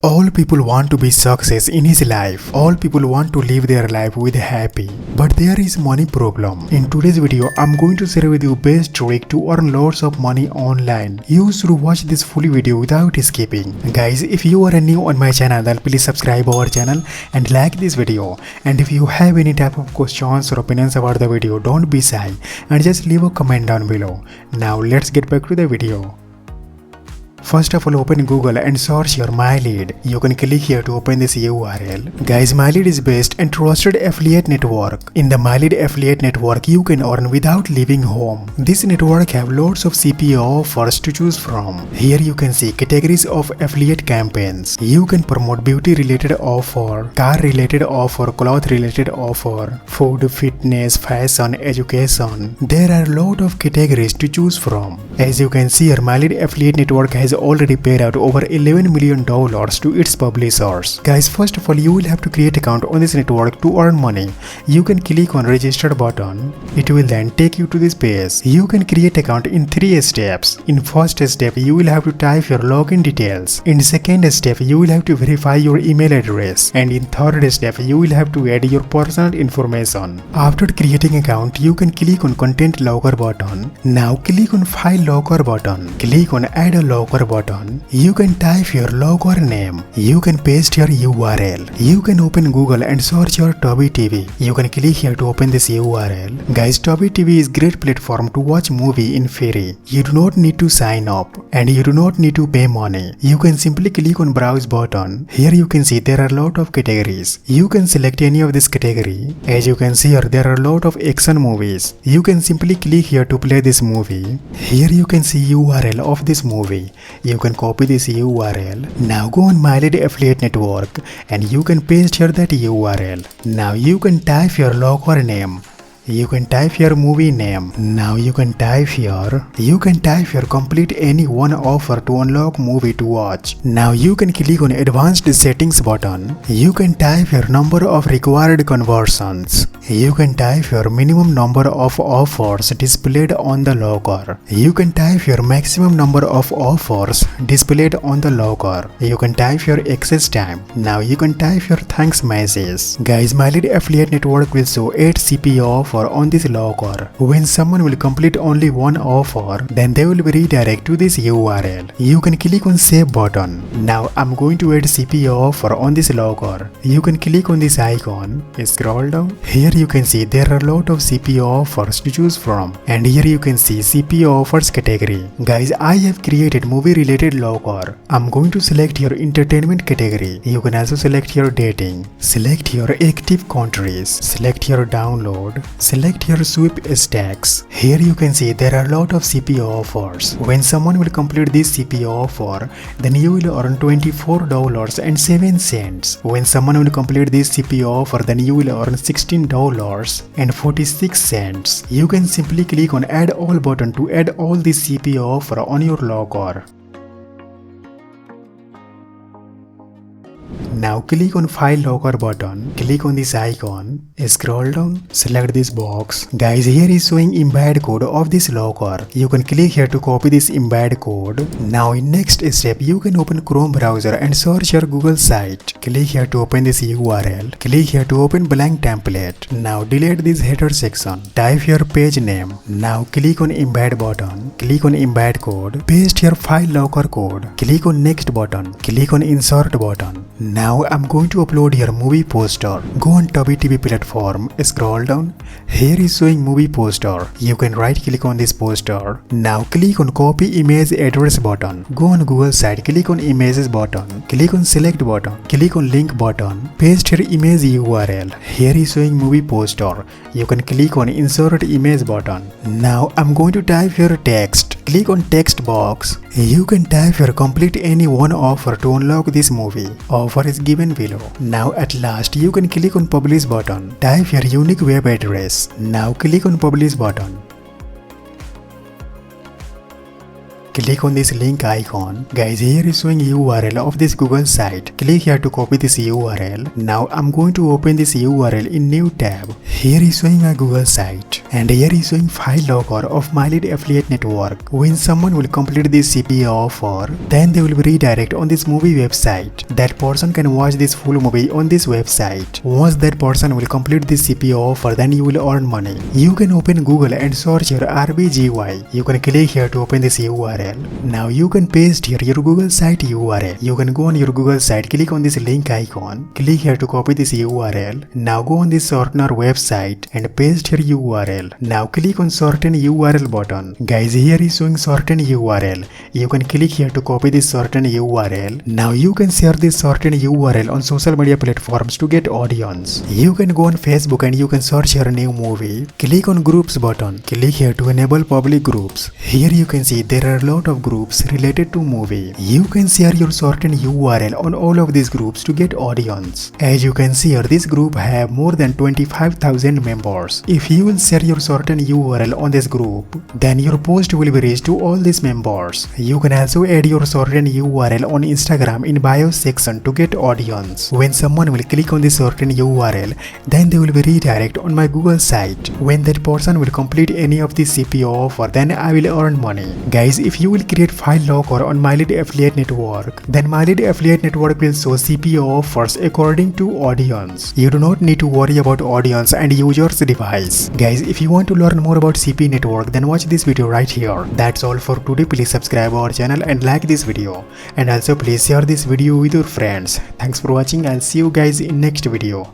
All people want to be success in his life. All people want to live their life with happy. But there is money problem. In today's video, I'm going to share with you best trick to earn lots of money online. You should watch this full video without skipping. Guys, if you are new on my channel, then please subscribe our channel and like this video. And if you have any type of questions or opinions about the video, don't be shy and just leave a comment down below. Now let's get back to the video. First of all, open Google and search your Mylead. You can click here to open this URL. Guys, Mylead is best and trusted affiliate network. In the Mylead affiliate network, you can earn without leaving home. This network have lots of CPO offers to choose from. Here you can see categories of affiliate campaigns. You can promote beauty related offer, car related offer, cloth related offer, food, fitness, fashion, education. There are a lot of categories to choose from. As you can see here, Mylead affiliate network has already paid out over $11 million to its publishers. Guys, first of all, you will have to create account on this network to earn money. You can click on register button. It will then take you to this page. You can create account in 3 steps. In first step, you will have to type your login details. In second step, you will have to verify your email address. And in third step, you will have to add your personal information. After creating account, you can click on content logger button. Now click on file logger button. Click on add a logger button. You can type your logger name. You can paste your URL. You can open Google and search your Tubi TV. You can click here to open this URL. Guys, Tubi TV is great platform to watch movie in free. You do not need to sign up and you do not need to pay money. You can simply click on browse button. Here you can see there are a lot of categories. You can select any of this category. As you can see here, there are a lot of action movies. You can simply click here to play this movie. Here you can see URL of this movie. You can copy this URL. Now go on Mylead affiliate network and you can paste here that URL. Now you can type your logger name. You can type your movie name. Now you can type here. You can type your complete any one offer to unlock movie to watch. Now you can click on advanced settings button. You can type your number of required conversions. You can type your minimum number of offers displayed on the logger. You can type your maximum number of offers displayed on the logger. You can type your access time. Now you can type your thanks message. Guys, Mylead affiliate network will show 8 CPO offers on this logger. When someone will complete only one offer, then they will be redirected to this URL. You can click on save button. Now I'm going to add CPO offer on this logger. You can click on this icon, scroll down. Here you can see there are a lot of CPO offers to choose from. And here you can see CPO offers category. Guys, I have created movie related logger. I'm going to select your entertainment category. You can also select your dating. Select your active countries. Select your download. Select your sweep stacks. Here you can see there are a lot of CPO offers. When someone will complete this CPO offer, then you will earn $24.07. When someone will complete this CPO offer, then you will earn $16.46. You can simply click on add all button to add all this CPO offer on your logger. Now click on file logger button, click on this icon, scroll down, select this box. Guys, here is showing embed code of this logger. You can click here to copy this embed code. Now in next step, you can open Chrome browser and search your Google site. Click here to open this URL. Click here to open blank template. Now delete this header section. Type your page name. Now click on embed button. Click on embed code. Paste your file logger code. Click on next button. Click on insert button. Now I'm going to upload your movie poster. Go on Tubi TV platform, scroll down. Here is showing movie poster. You can right click on this poster. Now click on copy image address button. Go on Google site, click on images button. Click on select button. Click on link button. Paste your image URL. Here is showing movie poster. You can click on insert image button. Now I'm going to type your text. Click on text box. You can type your complete any one offer to unlock this movie. Offer is given below. Now at last you can click on publish button. Type your unique web address. Now click on publish button. click on this link icon. Guys, here is showing URL of this Google site. Click here to copy this URL. Now I'm going to open this URL in new tab. Here is showing my Google site, and here is showing file locker of Mylead affiliate network. When someone will complete this CPA offer, then they will be redirect on this movie website. That person can watch this full movie on this website. Once that person will complete this CPA offer, then you will earn money. You can open Google and search your RBGY. You can click here to open this URL. Now you can paste here your Google site URL. You can go on your Google site, click on this link icon, click here to copy this URL. Now go on this shortener website and paste here URL. Now click on shorten URL button. Guys, here is showing shorten URL. You can click here to copy this shorten URL. Now you can share this shorten URL on social media platforms to get audience. You can go on Facebook and you can search your new movie. Click on groups button. Click here to enable public groups. Here you can see there are a lot of groups related to movie. You can share your shorten URL on all of these groups to get audience. As you can see here, this group have more than 25,000 members. If you will share your shorten URL on this group, then your post will be reached to all these members. You can also add your shorten URL on Instagram in bio section to get audience. When someone will click on this shorten URL, then they will be redirect on my Google site. When that person will complete any of this CPO offer, then I will earn money. Guys, if you will create file locker on Mylead affiliate network, then Mylead affiliate network will show CPO offers according to audience. You do not need to worry about audience and user's device. Guys, if you want to learn more about CP network, then watch this video right here. That's all for today. Please subscribe our channel and like this video, and also please share this video with your friends. Thanks for watching. I'll see you guys in next video.